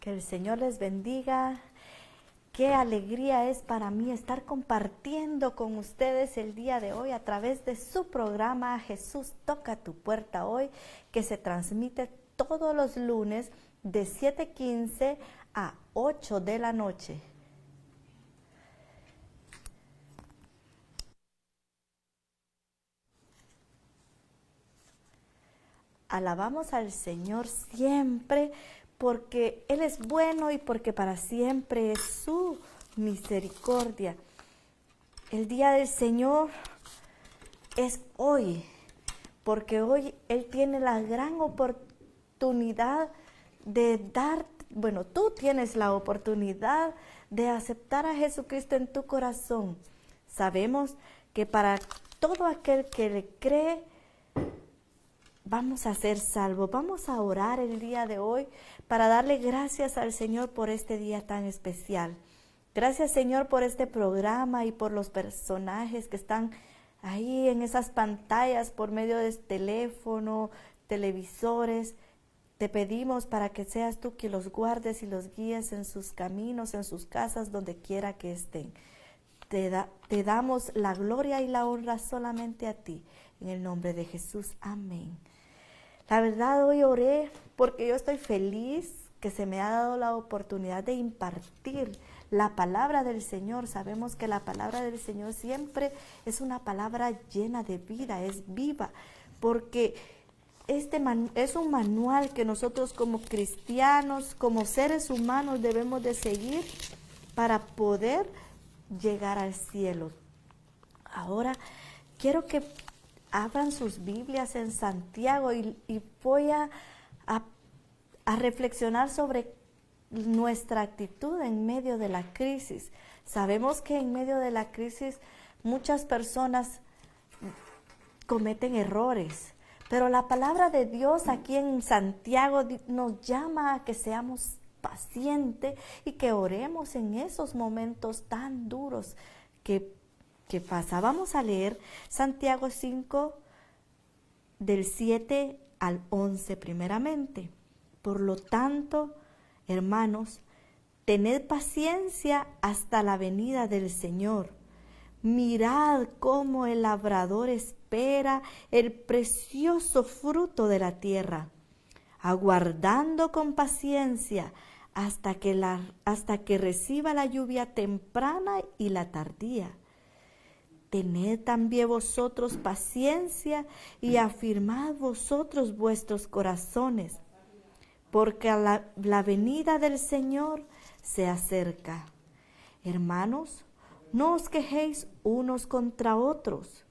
Que el Señor les bendiga. Qué alegría es para mí estar compartiendo con ustedes el día de hoy a través de su programa Jesús toca tu puerta hoy, que se transmite todos los lunes de 7:15 a 8 de la noche. Alabamos al Señor siempre porque Él es bueno y porque para siempre es su misericordia. El día del Señor es hoy, porque hoy Él tiene la gran oportunidad de tú tienes la oportunidad de aceptar a Jesucristo en tu corazón. Sabemos que para todo aquel que le cree, vamos a ser salvos. Vamos a orar el día de hoy para darle gracias al Señor por este día tan especial. Gracias, Señor, por este programa y por los personajes que están ahí en esas pantallas por medio de teléfono, televisores. Te pedimos para que seas tú quien los guardes y los guíes en sus caminos, en sus casas, donde quiera que estén. Te damos la gloria y la honra solamente a ti. En el nombre de Jesús, amén. La verdad, hoy oré porque yo estoy feliz que se me ha dado la oportunidad de impartir la palabra del Señor. Sabemos que la palabra del Señor siempre es una palabra llena de vida, es viva, porque es un manual que nosotros como cristianos, como seres humanos debemos de seguir para poder llegar al cielo. Ahora quiero que abran sus Biblias en Santiago y voy a reflexionar sobre nuestra actitud en medio de la crisis. Sabemos que en medio de la crisis muchas personas cometen errores, pero la palabra de Dios aquí en Santiago nos llama a que seamos pacientes y que oremos en esos momentos tan duros que pasa. Vamos a leer Santiago 5 del 7 al 11 primeramente. Por lo tanto, hermanos, tened paciencia hasta la venida del Señor. Mirad cómo el labrador espera el precioso fruto de la tierra, aguardando con paciencia hasta que reciba la lluvia temprana y la tardía. Tened también vosotros paciencia y afirmad vosotros vuestros corazones, porque la venida del Señor se acerca. Hermanos, no os quejéis unos contra otros,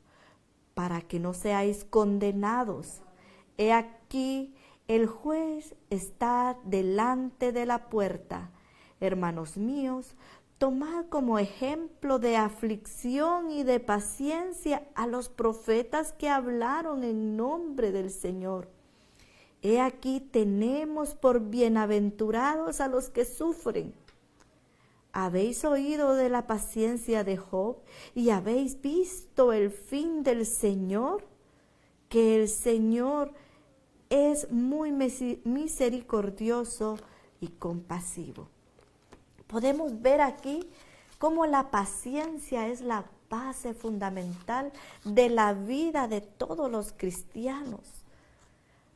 para que no seáis condenados. He aquí, el juez está delante de la puerta. Hermanos míos, tomad como ejemplo de aflicción y de paciencia a los profetas que hablaron en nombre del Señor. He aquí tenemos por bienaventurados a los que sufren. ¿Habéis oído de la paciencia de Job y habéis visto el fin del Señor? Que el Señor es muy misericordioso y compasivo. Podemos ver aquí cómo la paciencia es la base fundamental de la vida de todos los cristianos.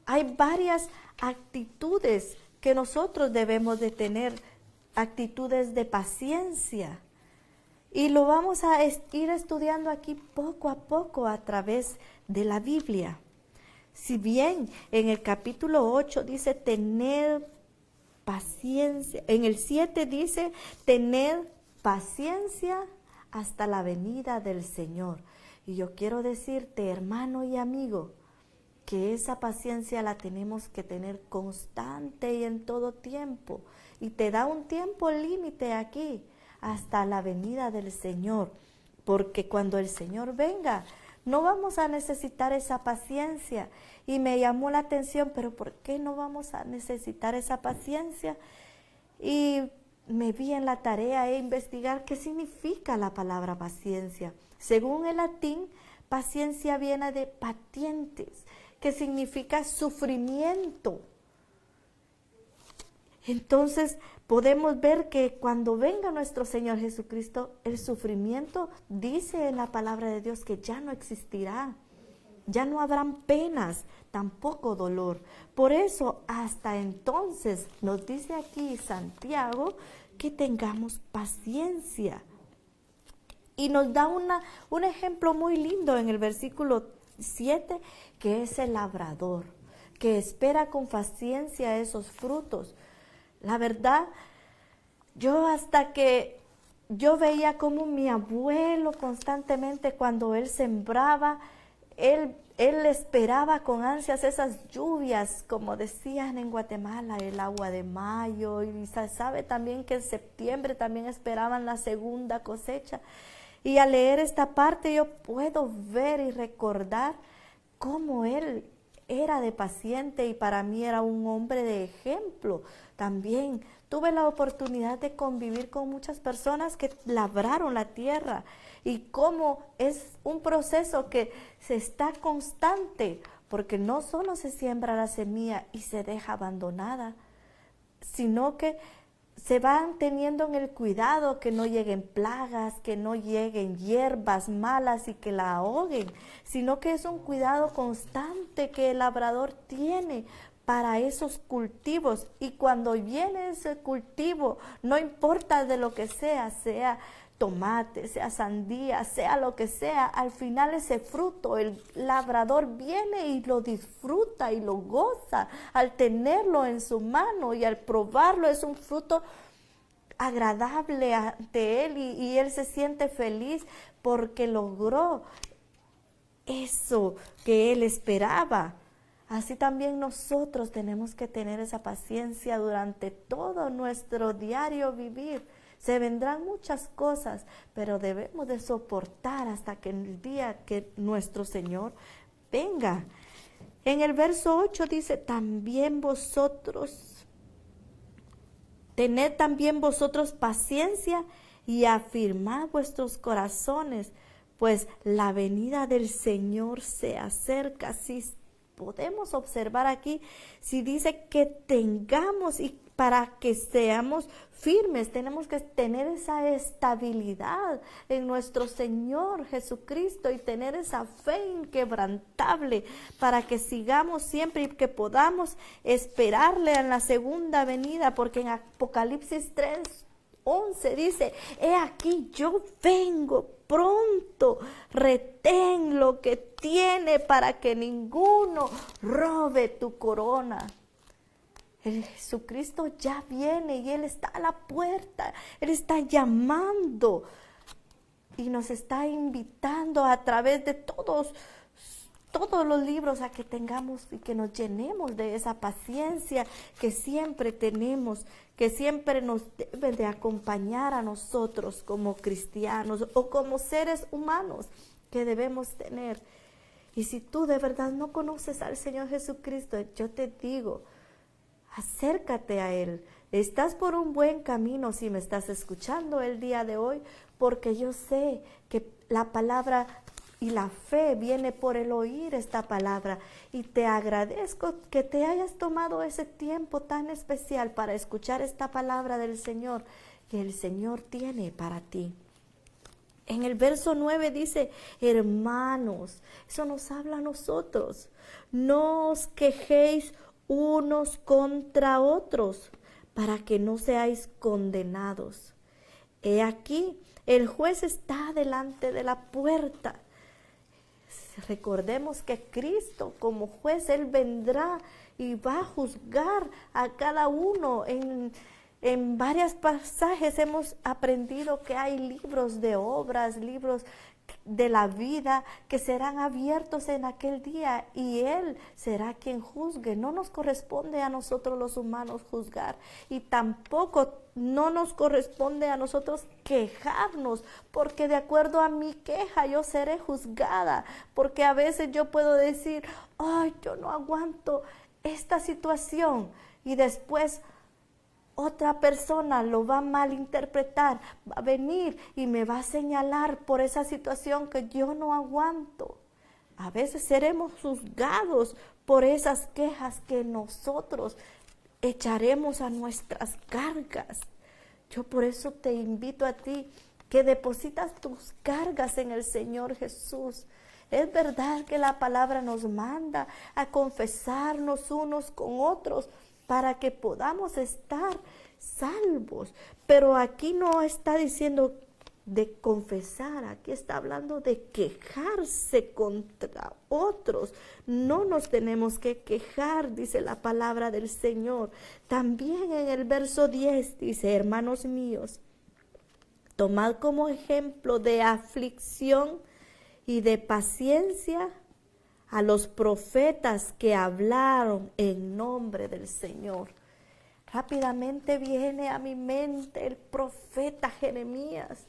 Hay varias actitudes que nosotros debemos de tener, actitudes de paciencia. Y lo vamos a ir estudiando aquí poco a poco a través de la Biblia. Si bien en el capítulo 8 dice tener paciencia, en el 7 dice tener paciencia hasta la venida del Señor. Y yo quiero decirte, hermano y amigo, que esa paciencia la tenemos que tener constante y en todo tiempo. Y te da un tiempo límite aquí, hasta la venida del Señor. Porque cuando el Señor venga, no vamos a necesitar esa paciencia. Y me llamó la atención, pero ¿por qué no vamos a necesitar esa paciencia? Y me vi en la tarea de investigar qué significa la palabra paciencia. Según el latín, paciencia viene de patientes, que significa sufrimiento. Entonces podemos ver que cuando venga nuestro Señor Jesucristo, el sufrimiento, dice en la palabra de Dios, que ya no existirá. Ya no habrán penas, tampoco dolor. Por eso, hasta entonces, nos dice aquí Santiago que tengamos paciencia. Y nos da un ejemplo muy lindo en el versículo 7, que es el labrador, que espera con paciencia esos frutos. La verdad, hasta que yo veía como mi abuelo constantemente, cuando él sembraba, él esperaba con ansias esas lluvias, como decían en Guatemala, el agua de mayo, y sabe también que en septiembre también esperaban la segunda cosecha. Y al leer esta parte yo puedo ver y recordar cómo él era de paciente, y para mí era un hombre de ejemplo. También tuve la oportunidad de convivir con muchas personas que labraron la tierra, y cómo es un proceso que se está constante, porque no solo se siembra la semilla y se deja abandonada, sino que se van teniendo en el cuidado que no lleguen plagas, que no lleguen hierbas malas y que la ahoguen, sino que es un cuidado constante que el labrador tiene para esos cultivos. Y cuando viene ese cultivo, no importa de lo que sea tomate, sea sandía, sea lo que sea, al final ese fruto, el labrador viene y lo disfruta y lo goza al tenerlo en su mano, y al probarlo es un fruto agradable ante él, y él se siente feliz porque logró eso que él esperaba. Así también nosotros tenemos que tener esa paciencia durante todo nuestro diario vivir. Se vendrán muchas cosas, pero debemos de soportar hasta que el día que nuestro Señor venga. En el verso 8 dice, tened también vosotros paciencia y afirmad vuestros corazones, pues la venida del Señor se acerca. Si podemos observar aquí, si dice que tengamos, y para que seamos firmes, tenemos que tener esa estabilidad en nuestro Señor Jesucristo y tener esa fe inquebrantable para que sigamos siempre y que podamos esperarle en la segunda venida, porque en Apocalipsis 3:11 dice, he aquí yo vengo pronto, retén lo que tiene para que ninguno robe tu corona. El Jesucristo ya viene y Él está a la puerta, Él está llamando y nos está invitando a través de todos los libros a que tengamos y que nos llenemos de esa paciencia que siempre tenemos, que siempre nos debe de acompañar a nosotros como cristianos o como seres humanos que debemos tener. Y si tú de verdad no conoces al Señor Jesucristo, yo te digo, acércate a Él. Estás por un buen camino si me estás escuchando el día de hoy, porque yo sé que la palabra y la fe viene por el oír esta palabra. Y te agradezco que te hayas tomado ese tiempo tan especial para escuchar esta palabra del Señor que el Señor tiene para ti. En el verso 9 dice, hermanos, eso nos habla a nosotros, no os quejéis unos contra otros, para que no seáis condenados. He aquí, el juez está delante de la puerta. Recordemos que Cristo como juez, Él vendrá y va a juzgar a cada uno. En varios pasajes hemos aprendido que hay libros de obras, libros de la vida que serán abiertos en aquel día y Él será quien juzgue. No nos corresponde a nosotros los humanos juzgar y tampoco no nos corresponde a nosotros quejarnos, porque de acuerdo a mi queja yo seré juzgada, porque a veces yo puedo decir, ay, yo no aguanto esta situación y después otra persona lo va a malinterpretar, va a venir y me va a señalar por esa situación que yo no aguanto. A veces seremos juzgados por esas quejas que nosotros echaremos a nuestras cargas. Yo por eso te invito a ti que depositas tus cargas en el Señor Jesús. Es verdad que la palabra nos manda a confesarnos unos con otros para que podamos estar salvos. Pero aquí no está diciendo de confesar, aquí está hablando de quejarse contra otros. No nos tenemos que quejar, dice la palabra del Señor. También en el verso 10 dice: hermanos míos, tomad como ejemplo de aflicción y de paciencia a los profetas que hablaron en nombre del Señor. Rápidamente viene a mi mente el profeta Jeremías,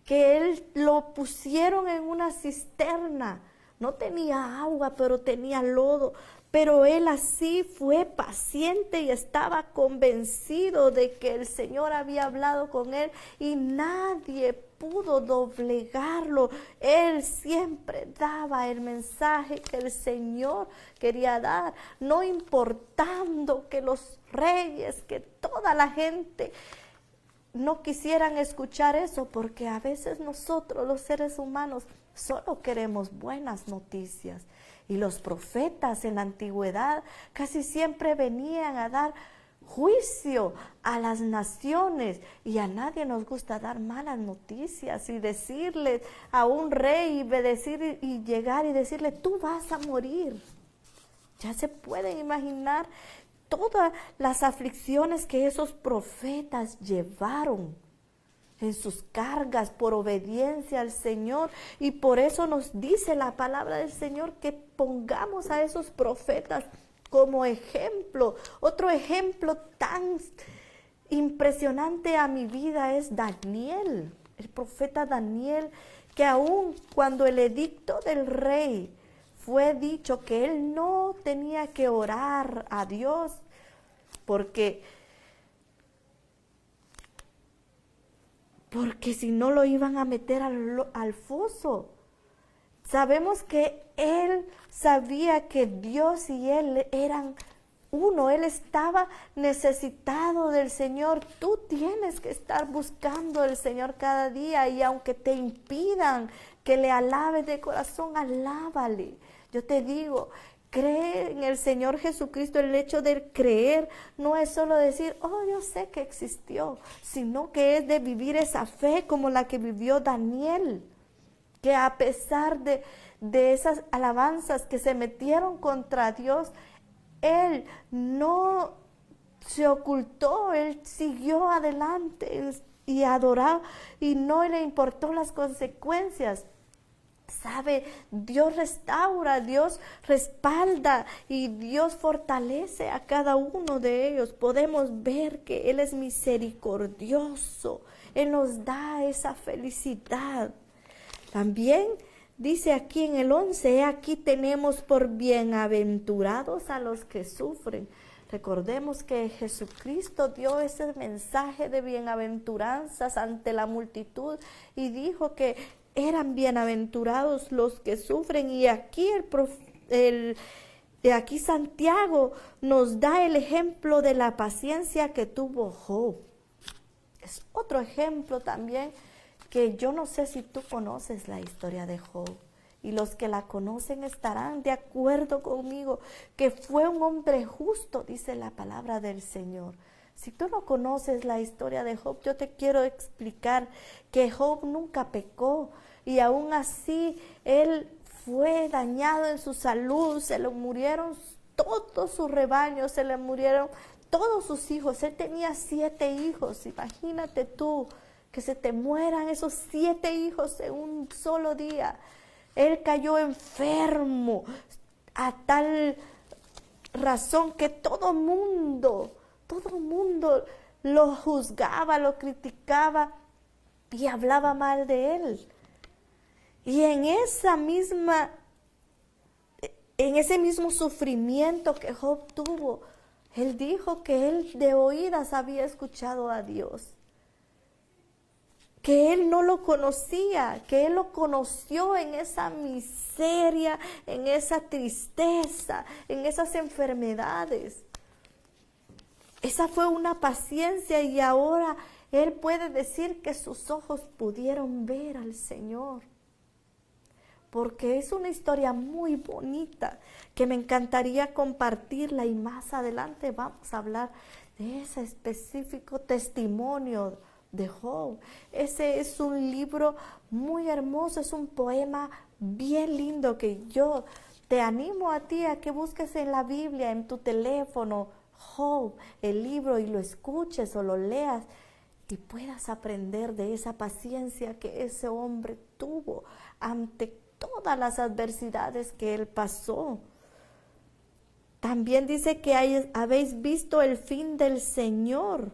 que él lo pusieron en una cisterna. No tenía agua, pero tenía lodo. Pero él así fue paciente y estaba convencido de que el Señor había hablado con él y nadie pudo doblegarlo. Él siempre daba el mensaje que el Señor quería dar, no importando que los reyes, que toda la gente no quisieran escuchar eso, porque a veces nosotros los seres humanos solo queremos buenas noticias. Y los profetas en la antigüedad casi siempre venían a dar juicio a las naciones, y a nadie nos gusta dar malas noticias y decirle a un rey y llegar y decirle: tú vas a morir. Ya se pueden imaginar todas las aflicciones que esos profetas llevaron en sus cargas por obediencia al Señor, y por eso nos dice la palabra del Señor que pongamos a esos profetas como ejemplo. Otro ejemplo tan impresionante a mi vida es Daniel, el profeta Daniel, que aun cuando el edicto del rey fue dicho que él no tenía que orar a Dios, porque si no lo iban a meter al foso. Sabemos que él sabía que Dios y él eran uno. Él estaba necesitado del Señor. Tú tienes que estar buscando al Señor cada día, y aunque te impidan que le alabes de corazón, alábale. Yo te digo, cree en el Señor Jesucristo. El hecho de creer no es solo decir: oh, yo sé que existió, sino que es de vivir esa fe como la que vivió Daniel, que a pesar de esas alabanzas que se metieron contra Dios, él no se ocultó, él siguió adelante y adoró, y no le importó las consecuencias. ¿Sabe? Dios restaura, Dios respalda y Dios fortalece a cada uno de ellos. Podemos ver que Él es misericordioso. Él nos da esa felicidad. También dice aquí en el 11: aquí tenemos por bienaventurados a los que sufren. Recordemos que Jesucristo dio ese mensaje de bienaventuranzas ante la multitud y dijo que eran bienaventurados los que sufren. Y aquí aquí Santiago nos da el ejemplo de la paciencia que tuvo Job. Es otro ejemplo también, que yo no sé si tú conoces la historia de Job, y los que la conocen estarán de acuerdo conmigo que fue un hombre justo, dice la palabra del Señor. Si tú no conoces la historia de Job, yo te quiero explicar que Job nunca pecó, y aún así él fue dañado en su salud. Se le murieron todos sus rebaños, se le murieron todos sus hijos. Él tenía 7 hijos. Imagínate tú que se te mueran esos 7 hijos en un solo día. Él cayó enfermo a tal razón que todo mundo lo juzgaba, lo criticaba y hablaba mal de él. Y en ese mismo sufrimiento que Job tuvo, él dijo que él de oídas había escuchado a Dios, que él no lo conocía, que él lo conoció en esa miseria, en esa tristeza, en esas enfermedades. Esa fue una paciencia y ahora él puede decir que sus ojos pudieron ver al Señor. Porque es una historia muy bonita que me encantaría compartirla y más adelante vamos a hablar de ese específico testimonio de Job. Ese es un libro muy hermoso, es un poema bien lindo que yo te animo a ti a que busques en la Biblia, en tu teléfono, Job, el libro, y lo escuches o lo leas y puedas aprender de esa paciencia que ese hombre tuvo ante todas las adversidades que él pasó. También dice que habéis visto el fin del Señor.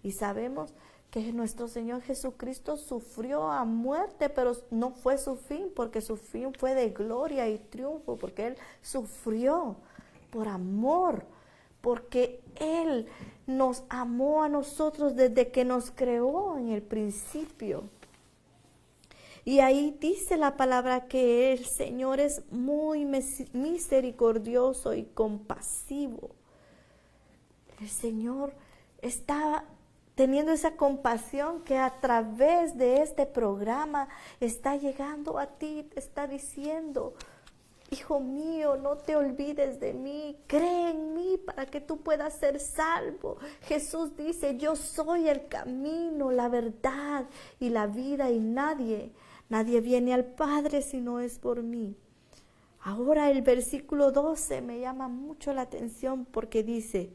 Y sabemos que nuestro Señor Jesucristo sufrió a muerte, pero no fue su fin, porque su fin fue de gloria y triunfo, porque Él sufrió por amor, porque Él nos amó a nosotros desde que nos creó en el principio. Y ahí dice la palabra que el Señor es muy misericordioso y compasivo. El Señor está teniendo esa compasión que a través de este programa está llegando a ti, te está diciendo: hijo mío, no te olvides de mí, cree en mí para que tú puedas ser salvo. Jesús dice: yo soy el camino, la verdad y la vida, y nadie viene al Padre si no es por mí. Ahora el versículo 12 me llama mucho la atención porque dice: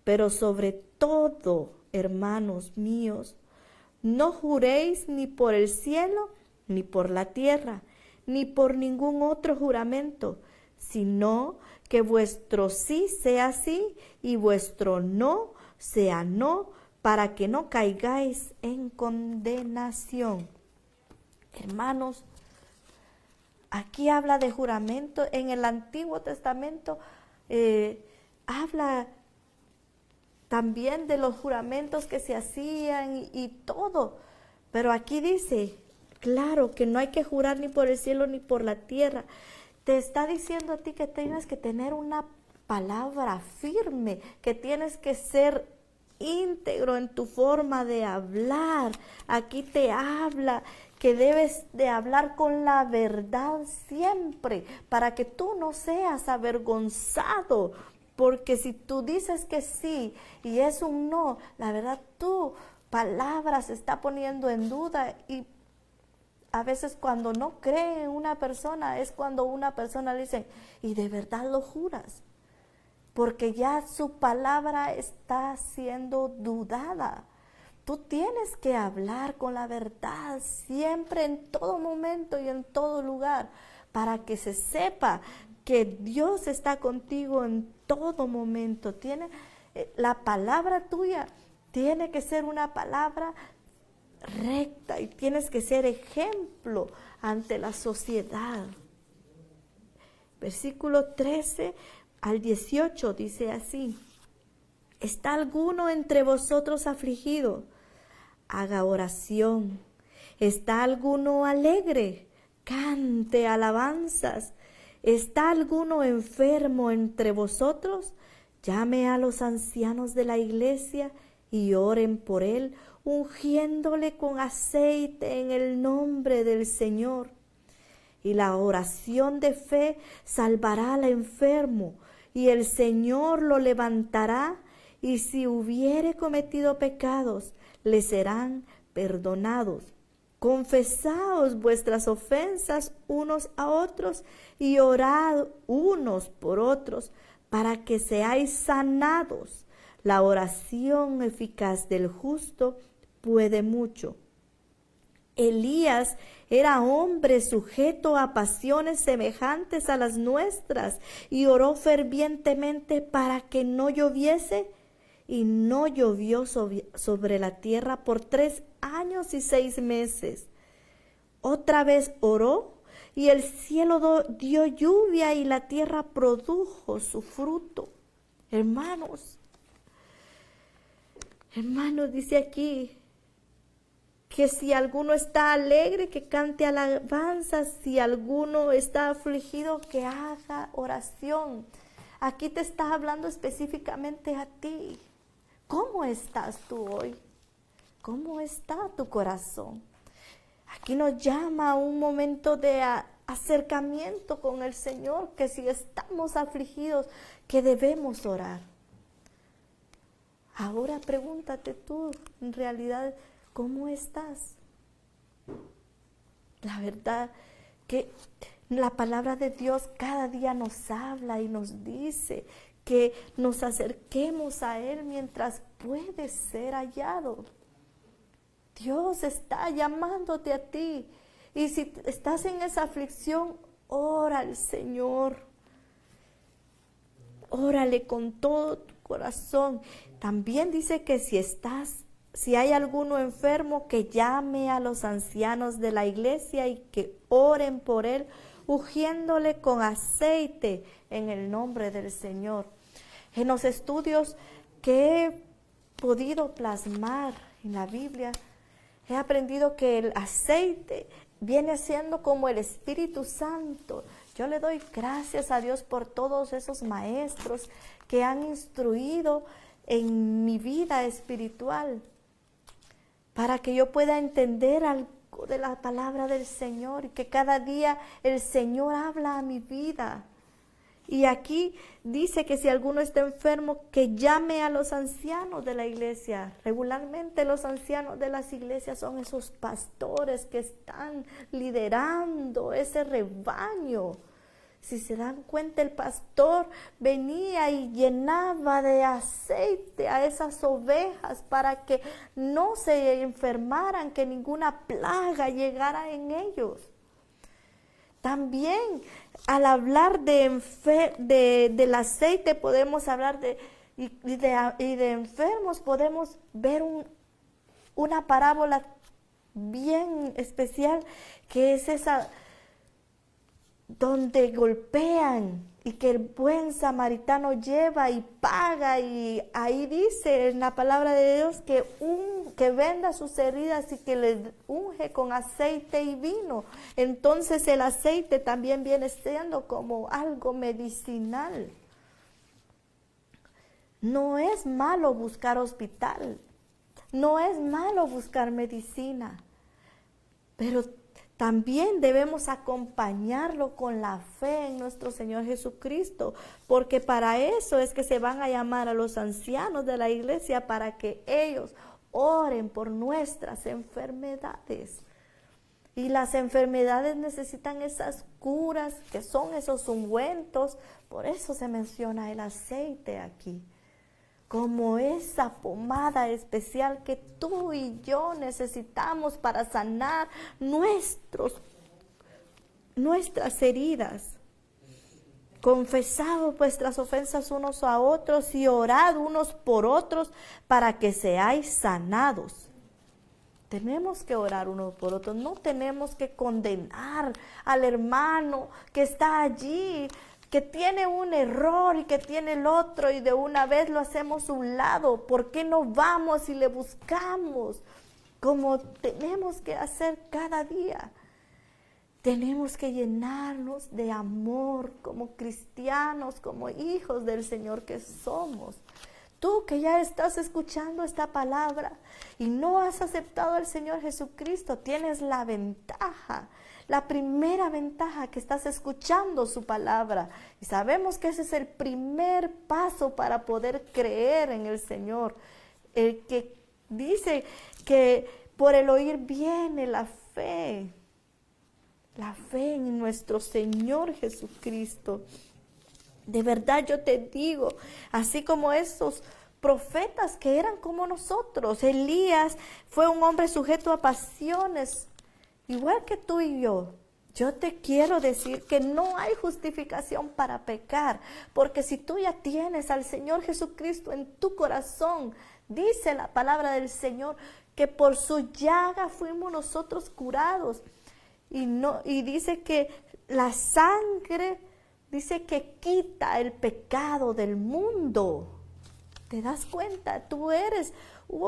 pero sobre todo, hermanos míos, no juréis ni por el cielo, ni por la tierra, ni por ningún otro juramento, sino que vuestro sí sea sí y vuestro no sea no, para que no caigáis en condenación. Hermanos, aquí habla de juramento. En el Antiguo Testamento habla también de los juramentos que se hacían y todo. Pero aquí dice, claro, que no hay que jurar ni por el cielo ni por la tierra. Te está diciendo a ti que tienes que tener una palabra firme, que tienes que ser íntegro en tu forma de hablar. Aquí te habla que debes de hablar con la verdad siempre, para que tú no seas avergonzado. Porque si tú dices que sí y es un no, la verdad tu palabra se está poniendo en duda. Y a veces cuando no cree en una persona es cuando una persona le dice: ¿y de verdad lo juras? Porque ya su palabra está siendo dudada. Tú tienes que hablar con la verdad siempre, en todo momento y en todo lugar, para que se sepa que Dios está contigo en todo momento. La palabra tuya tiene que ser una palabra recta y tienes que ser ejemplo ante la sociedad. Versículo 13 al 18 dice así: ¿está alguno entre vosotros afligido? Haga oración. ¿Está alguno alegre? Cante alabanzas. ¿Está alguno enfermo entre vosotros? Llame a los ancianos de la iglesia y oren por él, ungiéndole con aceite en el nombre del Señor. Y la oración de fe salvará al enfermo, y el Señor lo levantará, y si hubiere cometido pecados, le serán perdonados. Confesaos vuestras ofensas unos a otros y orad unos por otros para que seáis sanados. La oración eficaz del justo puede mucho. Elías era hombre sujeto a pasiones semejantes a las nuestras y oró fervientemente para que no lloviese, y no llovió sobre la tierra por 3 años y 6 meses. Otra vez oró y el cielo dio lluvia y la tierra produjo su fruto. Hermanos, dice aquí que si alguno está alegre, que cante alabanzas; si alguno está afligido, que haga oración. Aquí te está hablando específicamente a ti. ¿Cómo estás tú hoy? ¿Cómo está tu corazón? Aquí nos llama a un momento de acercamiento con el Señor, que si estamos afligidos, que debemos orar. Ahora pregúntate tú, en realidad, ¿cómo estás? La verdad que la palabra de Dios cada día nos habla y nos dice que nos acerquemos a Él mientras puede ser hallado. Dios está llamándote a ti. Y si estás en esa aflicción, ora al Señor. Órale con todo tu corazón. También dice que si hay alguno enfermo, que llame a los ancianos de la iglesia y que oren por él, ungiéndole con aceite en el nombre del Señor. En los estudios que he podido plasmar en la Biblia, he aprendido que el aceite viene siendo como el Espíritu Santo. Yo le doy gracias a Dios por todos esos maestros que han instruido en mi vida espiritual, para que yo pueda entender algo de la palabra del Señor y que cada día el Señor habla a mi vida. Y aquí dice que si alguno está enfermo, que llame a los ancianos de la iglesia. Regularmente los ancianos de las iglesias son esos pastores que están liderando ese rebaño. Si se dan cuenta, el pastor venía y llenaba de aceite a esas ovejas para que no se enfermaran, que ninguna plaga llegara en ellos. También al hablar del aceite podemos hablar y de enfermos, podemos ver una parábola bien especial, que es esa donde golpean y que el buen samaritano lleva y paga, y ahí dice en la palabra de Dios que venda sus heridas y que le unge con aceite y vino. Entonces el aceite también viene siendo como algo medicinal. No es malo buscar hospital, no es malo buscar medicina, pero también debemos acompañarlo con la fe en nuestro Señor Jesucristo, porque para eso es que se van a llamar a los ancianos de la iglesia, para que ellos oren por nuestras enfermedades. Y las enfermedades necesitan esas curas, que son esos ungüentos. Por eso se menciona el aceite aquí, como esa pomada especial que tú y yo necesitamos para sanar nuestras heridas. Confesad vuestras ofensas unos a otros y orad unos por otros para que seáis sanados. Tenemos que orar unos por otros, no tenemos que condenar al hermano que está allí, que tiene un error y que tiene el otro, y de una vez lo hacemos a un lado. ¿Por qué no vamos y le buscamos como tenemos que hacer cada día? Tenemos que llenarnos de amor como cristianos, como hijos del Señor que somos. Tú que ya estás escuchando esta palabra y no has aceptado al Señor Jesucristo, tienes la ventaja. La primera ventaja, que estás escuchando su palabra. Y sabemos que ese es el primer paso para poder creer en el Señor. El que dice que por el oír viene la fe. La fe en nuestro Señor Jesucristo. De verdad yo te digo, así como esos profetas que eran como nosotros. Elías fue un hombre sujeto a pasiones, igual que tú y yo. Yo te quiero decir que no hay justificación para pecar, porque si tú ya tienes al Señor Jesucristo en tu corazón, dice la palabra del Señor que por su llaga fuimos nosotros curados. Y dice que la sangre, dice que quita el pecado del mundo. ¿Te das cuenta? Tú eres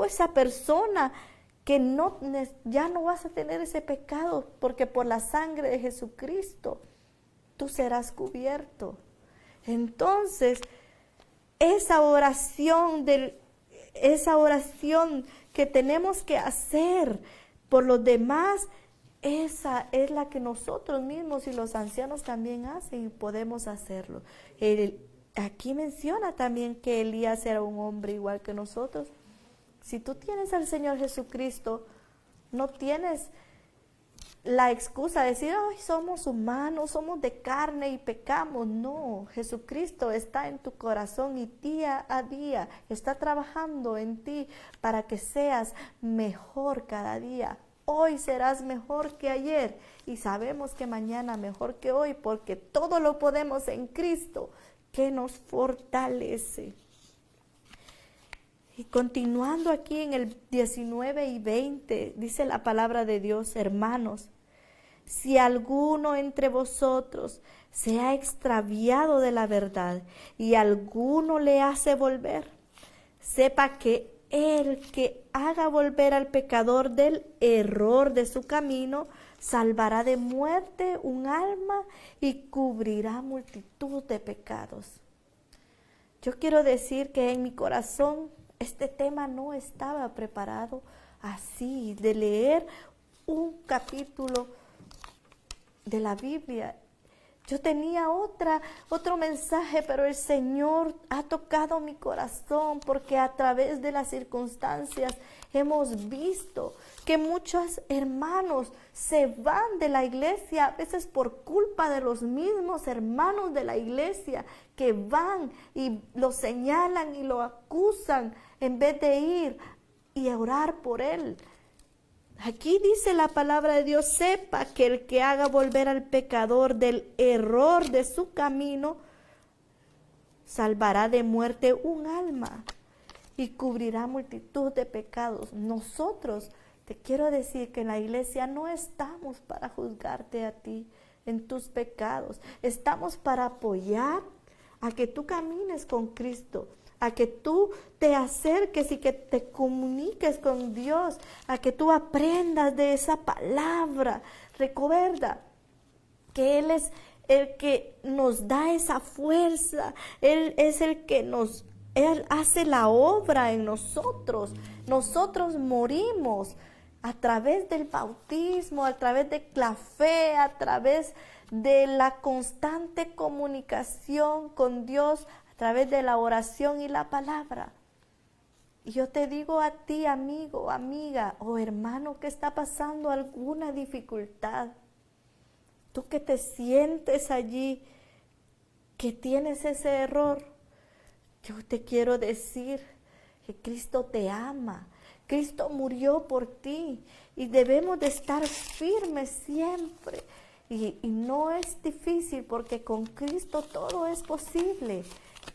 esa persona que ya no vas a tener ese pecado, porque por la sangre de Jesucristo tú serás cubierto. Entonces, esa oración esa oración que tenemos que hacer por los demás, esa es la que nosotros mismos y los ancianos también hacen y podemos hacerlo. Aquí menciona también que Elías era un hombre igual que nosotros. Si tú tienes al Señor Jesucristo, no tienes la excusa de decir, ay, somos humanos, somos de carne y pecamos. No, Jesucristo está en tu corazón y día a día está trabajando en ti para que seas mejor cada día. Hoy serás mejor que ayer y sabemos que mañana mejor que hoy, porque todo lo podemos en Cristo que nos fortalece. Y continuando aquí en el 19 y 20, dice la palabra de Dios: hermanos, si alguno entre vosotros se ha extraviado de la verdad y alguno le hace volver, sepa que el que haga volver al pecador del error de su camino, salvará de muerte un alma y cubrirá multitud de pecados. Yo quiero decir que en mi corazón este tema no estaba preparado así, de leer un capítulo de la Biblia. Yo tenía otro mensaje, pero el Señor ha tocado mi corazón porque a través de las circunstancias hemos visto que muchos hermanos se van de la iglesia, a veces por culpa de los mismos hermanos de la iglesia que van y lo señalan y lo acusan en vez de ir y orar por él. Aquí dice la palabra de Dios: sepa que el que haga volver al pecador del error de su camino, salvará de muerte un alma y cubrirá multitud de pecados. Nosotros, te quiero decir que en la iglesia no estamos para juzgarte a ti en tus pecados. Estamos para apoyar a que tú camines con Cristo, a que tú te acerques y que te comuniques con Dios, a que tú aprendas de esa palabra. Recuerda que Él es el que nos da esa fuerza, Él es el que Él hace la obra en nosotros. Nosotros morimos a través del bautismo, a través de la fe, a través de la constante comunicación con Dios, a través de la oración y la palabra. Y yo te digo a ti, amigo, amiga o hermano, que está pasando alguna dificultad, tú que te sientes allí, que tienes ese error, yo te quiero decir que Cristo te ama. Cristo murió por ti y debemos de estar firmes siempre. Y no es difícil porque con Cristo todo es posible.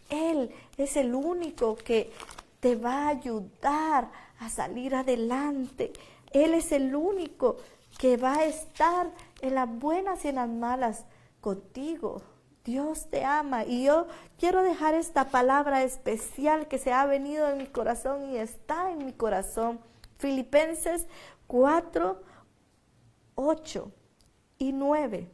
Él es el único que te va a ayudar a salir adelante. Él es el único que va a estar en las buenas y en las malas contigo. Dios te ama y yo quiero dejar esta palabra especial que se ha venido en mi corazón y está en mi corazón. Filipenses 4, 8 y 9.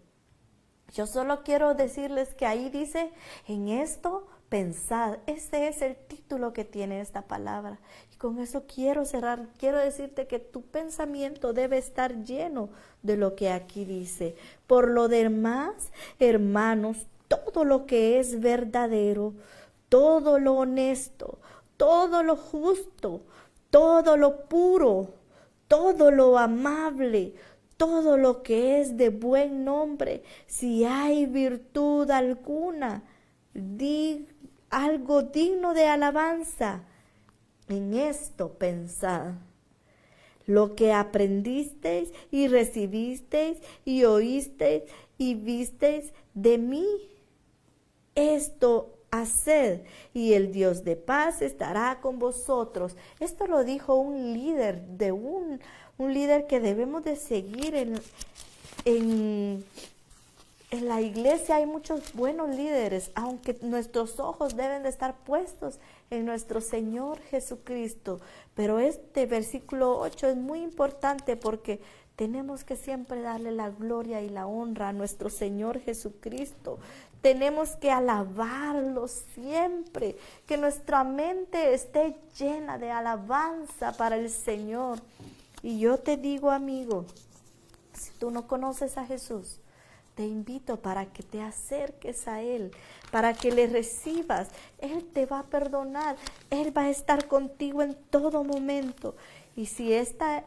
Yo solo quiero decirles que ahí dice: en esto pensad. Ese es el título que tiene esta palabra. Y con eso quiero cerrar. Quiero decirte que tu pensamiento debe estar lleno de lo que aquí dice. Por lo demás, hermanos, todo lo que es verdadero, todo lo honesto, todo lo justo, todo lo puro, todo lo amable, todo lo que es de buen nombre, si hay virtud alguna, algo digno de alabanza, en esto pensad. Lo que aprendisteis y recibisteis y oísteis y visteis de mí, esto haced, y el Dios de paz estará con vosotros. Esto lo dijo un líder, un líder que debemos de seguir en la iglesia. Hay muchos buenos líderes, aunque nuestros ojos deben de estar puestos en nuestro Señor Jesucristo. Pero este versículo 8 es muy importante porque tenemos que siempre darle la gloria y la honra a nuestro Señor Jesucristo. Tenemos que alabarlo siempre, que nuestra mente esté llena de alabanza para el Señor. Y yo te digo, amigo, si tú no conoces a Jesús, te invito para que te acerques a Él, para que le recibas. Él te va a perdonar, Él va a estar contigo en todo momento. Y si esta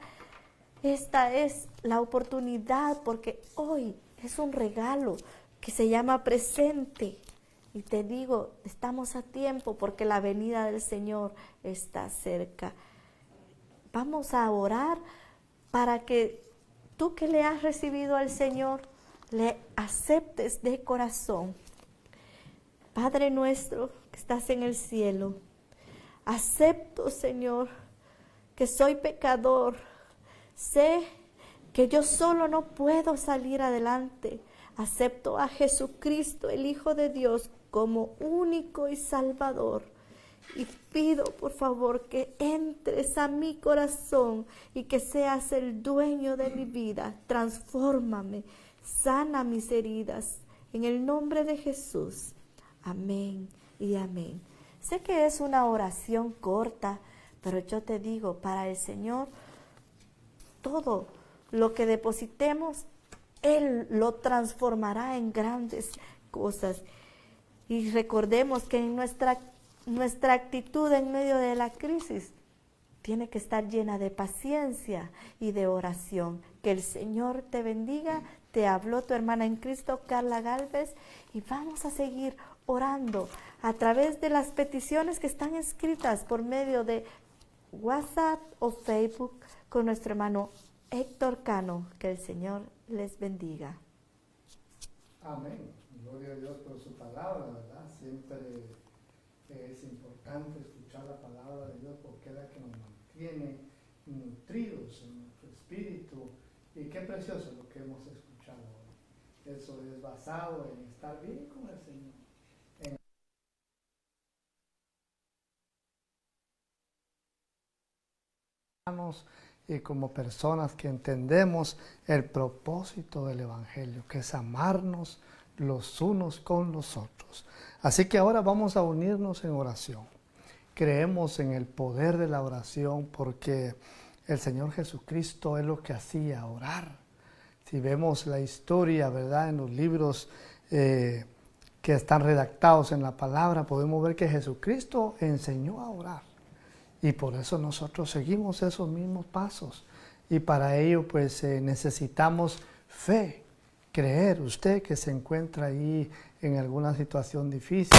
es la oportunidad, porque hoy es un regalo que se llama presente. Y te digo, estamos a tiempo porque la venida del Señor está cerca. Vamos a orar para que tú que le has recibido al Señor, le aceptes de corazón. Padre nuestro que estás en el cielo, acepto, Señor, que soy pecador. Sé que yo solo no puedo salir adelante. Acepto a Jesucristo, el Hijo de Dios, como único y salvador. Y pido, por favor, que entres a mi corazón y que seas el dueño de mi vida. Transfórmame, sana mis heridas. En el nombre de Jesús. Amén y amén. Sé que es una oración corta, pero yo te digo, para el Señor, todo lo que depositemos, Él lo transformará en grandes cosas. Y recordemos que en nuestra actitud en medio de la crisis tiene que estar llena de paciencia y de oración. Que el Señor te bendiga. Te habló tu hermana en Cristo, Carla Galvez, y vamos a seguir orando a través de las peticiones que están escritas por medio de WhatsApp o Facebook con nuestro hermano Héctor Cano. Que el Señor les bendiga. Amén. Gloria a Dios por su palabra, ¿verdad? Siempre es importante escuchar la palabra de Dios porque es la que nos mantiene nutridos en nuestro espíritu. Y qué precioso lo que hemos escuchado hoy. Eso es basado en estar bien con el Señor. Y como personas que entendemos el propósito del Evangelio, que es amarnos los unos con los otros. Así que ahora vamos a unirnos en oración. Creemos en el poder de la oración porque el Señor Jesucristo es lo que hacía, orar. Si vemos la historia, ¿verdad?, en los libros que están redactados en la palabra, podemos ver que Jesucristo enseñó a orar. Y por eso nosotros seguimos esos mismos pasos. Y para ello pues necesitamos fe, creer. Usted que se encuentra ahí en alguna situación difícil.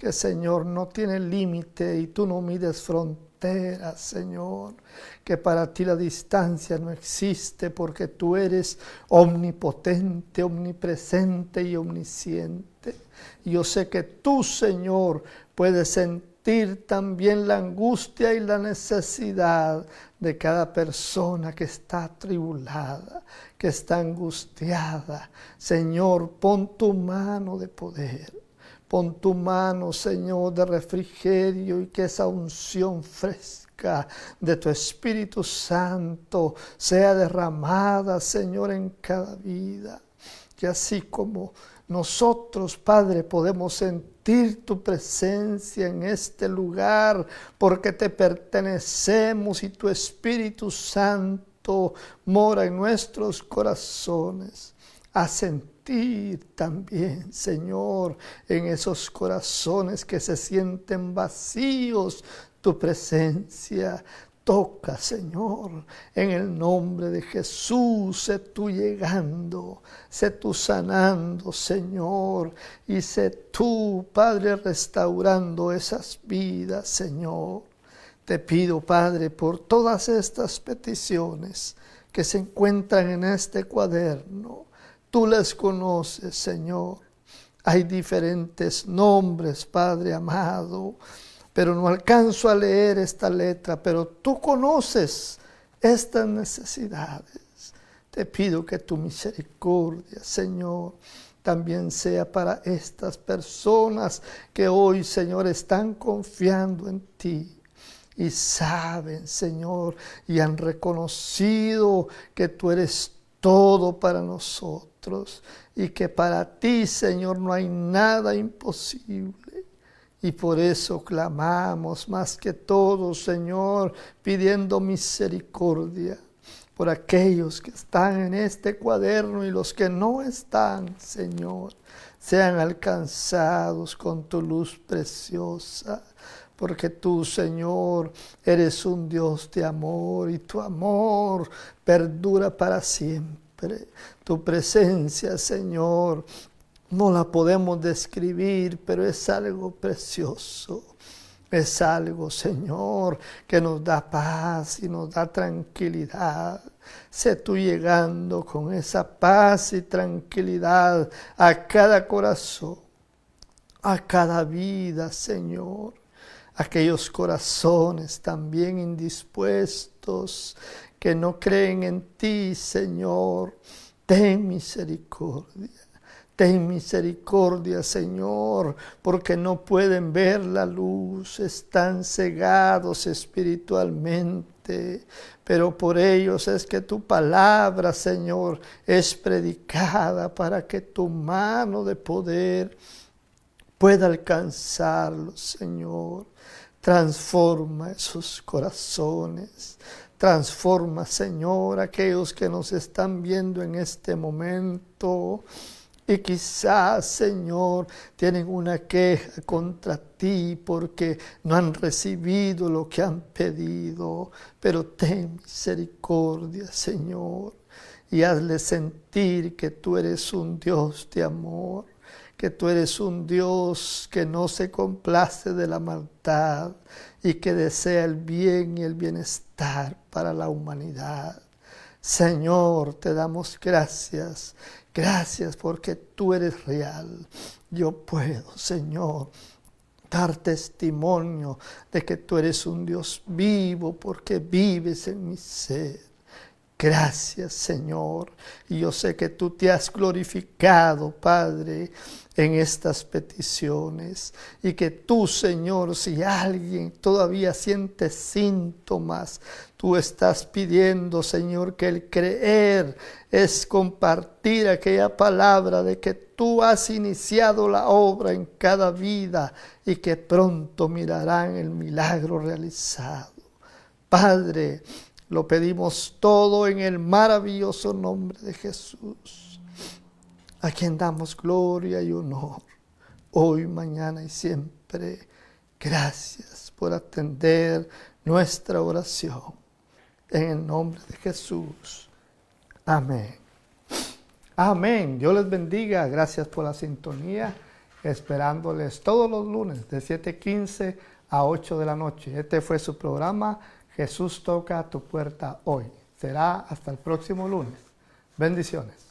que, Señor, no tiene límite y tú no mides fronteras, Señor, que para ti la distancia no existe porque tú eres omnipotente, omnipresente y omnisciente. Y yo sé que tú, Señor, puedes sentir también la angustia y la necesidad de cada persona que está atribulada, que está angustiada. Señor, pon tu mano de poder. Pon tu mano, Señor, de refrigerio y que esa unción fresca de tu Espíritu Santo sea derramada, Señor, en cada vida. Que así como nosotros, Padre, podemos sentir tu presencia en este lugar porque te pertenecemos y tu Espíritu Santo mora en nuestros corazones. A sentir también, Señor, en esos corazones que se sienten vacíos, tu presencia. Toca, Señor, en el nombre de Jesús, sé tú llegando, sé tú sanando, Señor, y sé tú, Padre, restaurando esas vidas, Señor. Te pido, Padre, por todas estas peticiones que se encuentran en este cuaderno. Tú las conoces, Señor. Hay diferentes nombres, Padre amado, pero no alcanzo a leer esta letra, pero tú conoces estas necesidades. Te pido que tu misericordia, Señor, también sea para estas personas que hoy, Señor, están confiando en ti. Y saben, Señor, y han reconocido que tú eres todo para nosotros y que para ti, Señor, no hay nada imposible. Y por eso clamamos más que todo, Señor, pidiendo misericordia por aquellos que están en este cuaderno y los que no están, Señor, sean alcanzados con tu luz preciosa. Porque tú, Señor, eres un Dios de amor y tu amor perdura para siempre. Tu presencia, Señor, no la podemos describir, pero es algo precioso. Es algo, Señor, que nos da paz y nos da tranquilidad. Sé tú llegando con esa paz y tranquilidad a cada corazón, a cada vida, Señor. Aquellos corazones también indispuestos que no creen en ti, Señor. Ten misericordia. Ten misericordia, Señor, porque no pueden ver la luz, están cegados espiritualmente, pero por ellos es que tu palabra, Señor, es predicada para que tu mano de poder pueda alcanzarlos, Señor. Transforma esos corazones. Transforma, Señor, aquellos que nos están viendo en este momento. Y quizás, Señor, tienen una queja contra ti porque no han recibido lo que han pedido. Pero ten misericordia, Señor, y hazle sentir que tú eres un Dios de amor, que tú eres un Dios que no se complace de la maldad y que desea el bien y el bienestar para la humanidad. Señor, te damos gracias. Gracias porque tú eres real. Yo puedo, Señor, dar testimonio de que tú eres un Dios vivo porque vives en mi ser. Gracias, Señor. Y yo sé que tú te has glorificado, Padre, en estas peticiones. Y que tú, Señor, si alguien todavía siente síntomas, tú estás pidiendo, Señor, que el creer es compartir aquella palabra de que tú has iniciado la obra en cada vida y que pronto mirarán el milagro realizado. Padre, lo pedimos todo en el maravilloso nombre de Jesús, a quien damos gloria y honor, hoy, mañana y siempre. Gracias por atender nuestra oración. En el nombre de Jesús. Amén. Amén. Dios les bendiga. Gracias por la sintonía esperándoles todos los lunes de 7:15 a 8 de la noche. Este fue su programa, Jesús toca a tu puerta hoy. Será hasta el próximo lunes. Bendiciones.